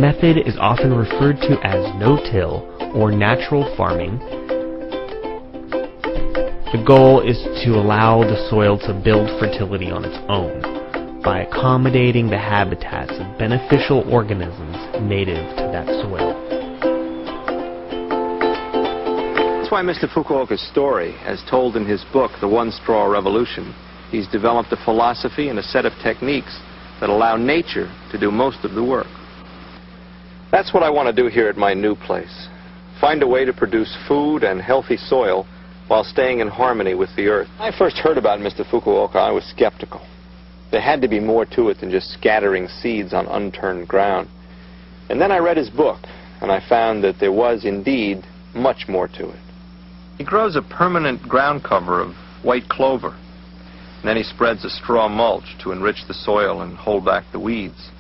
method is often referred to as no-till or natural farming. The goal is to allow the soil to build fertility on its own by accommodating the habitats of beneficial organisms native to that soil. That's why Mr. Fukuoka's story, as told in his book, The One Straw Revolution, he's developed a philosophy and a set of techniques that allow nature to do most of the work. That's what I want to do here at my new place. Find a way to produce food and healthy soil while staying in harmony with the earth. When I first heard about Mr. Fukuoka, I was skeptical. There had to be more to it than just scattering seeds on unturned ground. And then I read his book, and I found that there was indeed much more to it. He grows a permanent ground cover of white clover. And then he spreads a straw mulch to enrich the soil and hold back the weeds.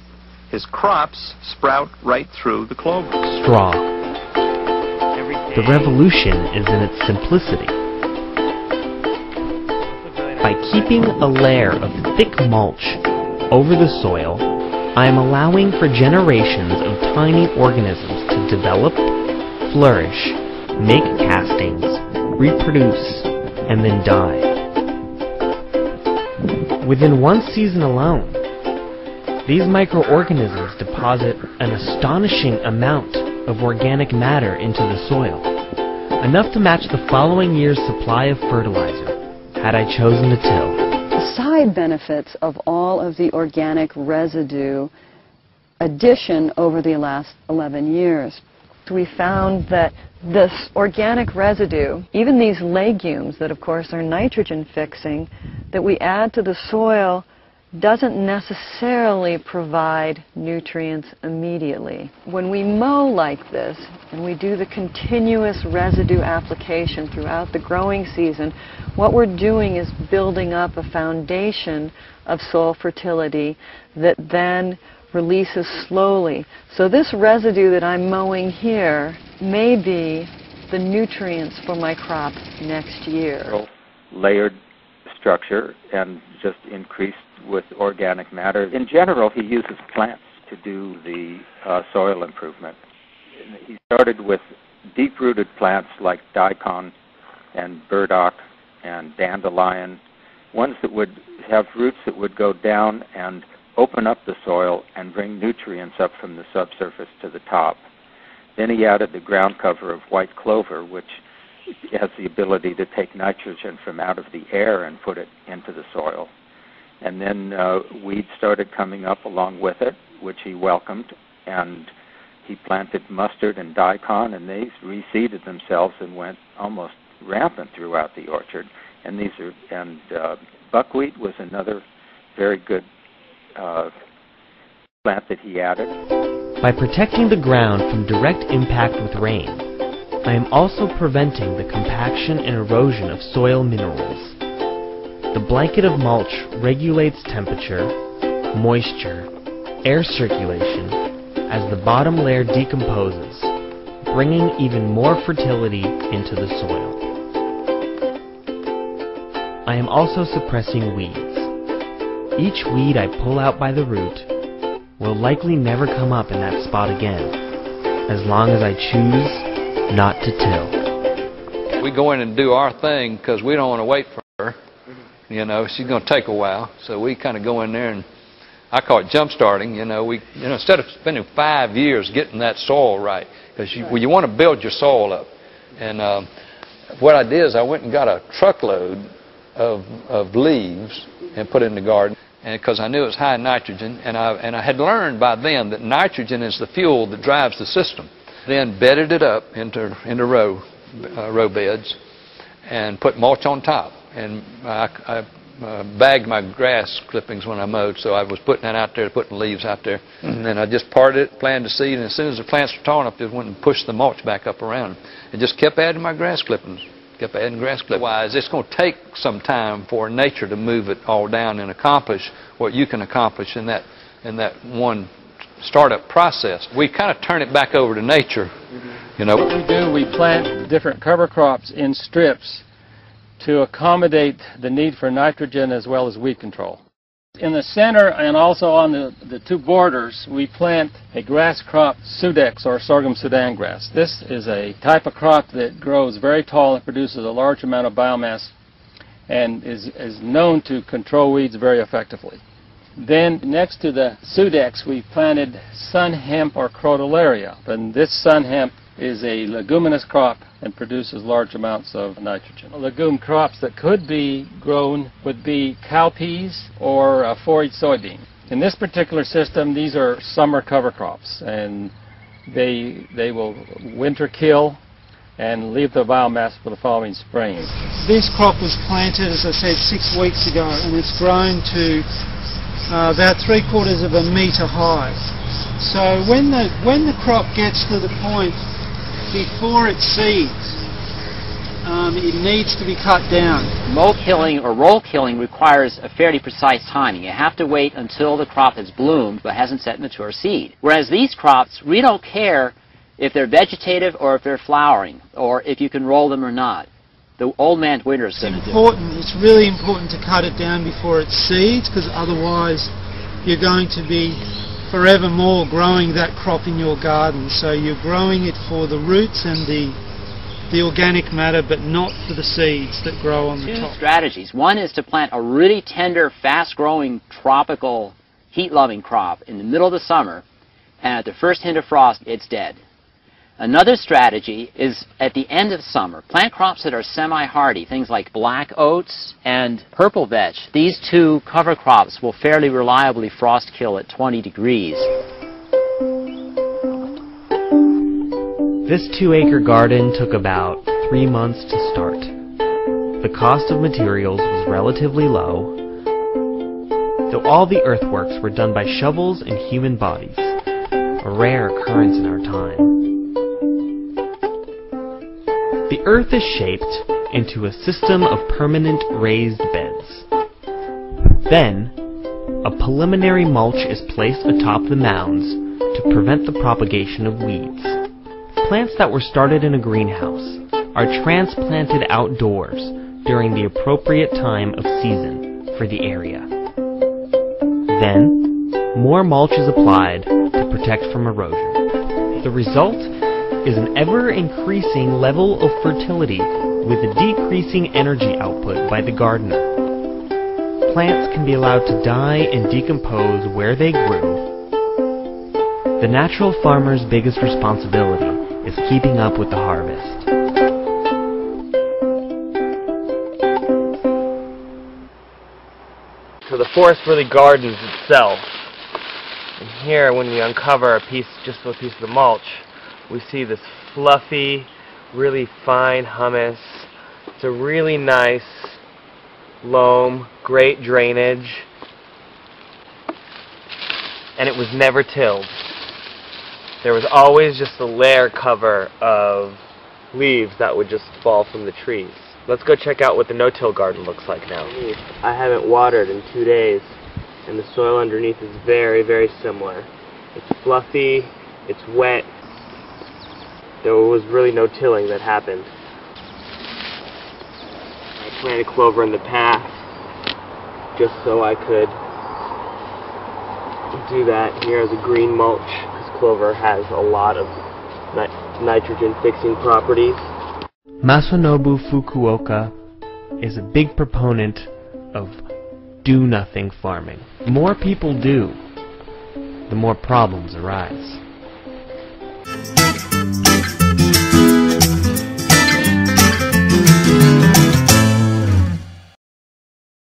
His crops sprout right through the clover. Straw. The revolution is in its simplicity. By keeping a layer of thick mulch over the soil, I am allowing for generations of tiny organisms to develop, flourish, make castings, reproduce, and then die. Within one season alone, these microorganisms deposit an astonishing amount of organic matter into the soil, enough to match the following year's supply of fertilizer, had I chosen to till. The side benefits of all of the organic residue addition over the last 11 years. We found that this organic residue, even these legumes that of course are nitrogen fixing, that we add to the soil doesn't necessarily provide nutrients immediately. When we mow like this, and we do the continuous residue application throughout the growing season, what we're doing is building up a foundation of soil fertility that then releases slowly. So this residue that I'm mowing here may be the nutrients for my crop next year. Layered structure and just increased with organic matter. In general, he uses plants to do the soil improvement. He started with deep-rooted plants like daikon and burdock and dandelion, ones that would have roots that would go down and open up the soil and bring nutrients up from the subsurface to the top. Then he added the ground cover of white clover, which has the ability to take nitrogen from out of the air and put it into the soil. And then weeds started coming up along with it, which he welcomed, and he planted mustard and daikon, and they reseeded themselves and went almost rampant throughout the orchard. And buckwheat was another very good plant that he added. By protecting the ground from direct impact with rain, I am also preventing the compaction and erosion of soil minerals. The blanket of mulch regulates temperature, moisture, air circulation as the bottom layer decomposes, bringing even more fertility into the soil. I am also suppressing weeds. Each weed I pull out by the root will likely never come up in that spot again, as long as I choose not to till. We go in and do our thing because we don't want to wait for her. You know, she's going to take a while, so we kind of go in there and I call it jump starting. Instead of spending 5 years getting that soil right, because you want to build your soil up. And what I did is I went and got a truckload of leaves and put it in the garden, and because I knew it was high in nitrogen, and I had learned by then that nitrogen is the fuel that drives the system. Then bedded it up into row beds and put mulch on top. And I bagged my grass clippings when I mowed, so I was putting that out there, putting leaves out there. And then I just parted it, planted the seed, and as soon as the plants were tall enough, I just went and pushed the mulch back up around them. And just kept adding my grass clippings. Kept adding grass clippings. Wise, it's going to take some time for nature to move it all down and accomplish what you can accomplish in that one startup process. We kind of turn it back over to nature. What we do, we plant different cover crops in strips to accommodate the need for nitrogen as well as weed control. In the center and also on the two borders, we plant a grass crop, Sudex or sorghum Sudan grass. This is a type of crop that grows very tall and produces a large amount of biomass and is known to control weeds very effectively. Then next to the Sudex, we planted sun hemp or crotalaria. And this sun hemp is a leguminous crop and produces large amounts of nitrogen. Legume crops that could be grown would be cowpeas or forage soybean. In this particular system, these are summer cover crops, and they will winter kill and leave the biomass for the following spring. This crop was planted, as I said, 6 weeks ago, and it's grown to about 3/4 of a metre high. So when the crop gets to the point before it seeds, it needs to be cut down. Mow killing or roll killing requires a fairly precise timing. You have to wait until the crop has bloomed but hasn't set mature seed. Whereas these crops, we don't care if they're vegetative or if they're flowering, or if you can roll them or not. The old man's winter is going to do it. It's really important to cut it down before it seeds, because otherwise you're going to be forevermore growing that crop in your garden. So you're growing it for the roots and the organic matter, but not for the seeds that grow on the top. Two strategies. One is to plant a really tender, fast-growing, tropical, heat-loving crop in the middle of the summer, and at the first hint of frost, it's dead. Another strategy is at the end of summer. Plant crops that are semi-hardy, things like black oats and purple vetch. These two cover crops will fairly reliably frost kill at 20 degrees. This 2-acre garden took about 3 months to start. The cost of materials was relatively low, though all the earthworks were done by shovels and human bodies, a rare occurrence in our time. The earth is shaped into a system of permanent raised beds. Then, a preliminary mulch is placed atop the mounds to prevent the propagation of weeds. Plants that were started in a greenhouse are transplanted outdoors during the appropriate time of season for the area. Then, more mulch is applied to protect from erosion. The result is an ever-increasing level of fertility with a decreasing energy output by the gardener. Plants can be allowed to die and decompose where they grew. The natural farmer's biggest responsibility is keeping up with the harvest. So the forest really gardens itself. And here, when we uncover just a piece of the mulch, we see this fluffy, really fine humus. It's a really nice loam, great drainage, and it was never tilled. There was always just a layer cover of leaves that would just fall from the trees. Let's go check out what the no-till garden looks like now. I haven't watered in 2 days, and the soil underneath is very, very similar. It's fluffy, it's wet. There was really no tilling that happened. I planted clover in the path just so I could do that. Here is a green mulch, because clover has a lot of nitrogen fixing properties. Masanobu Fukuoka is a big proponent of do-nothing farming. The more people do, the more problems arise.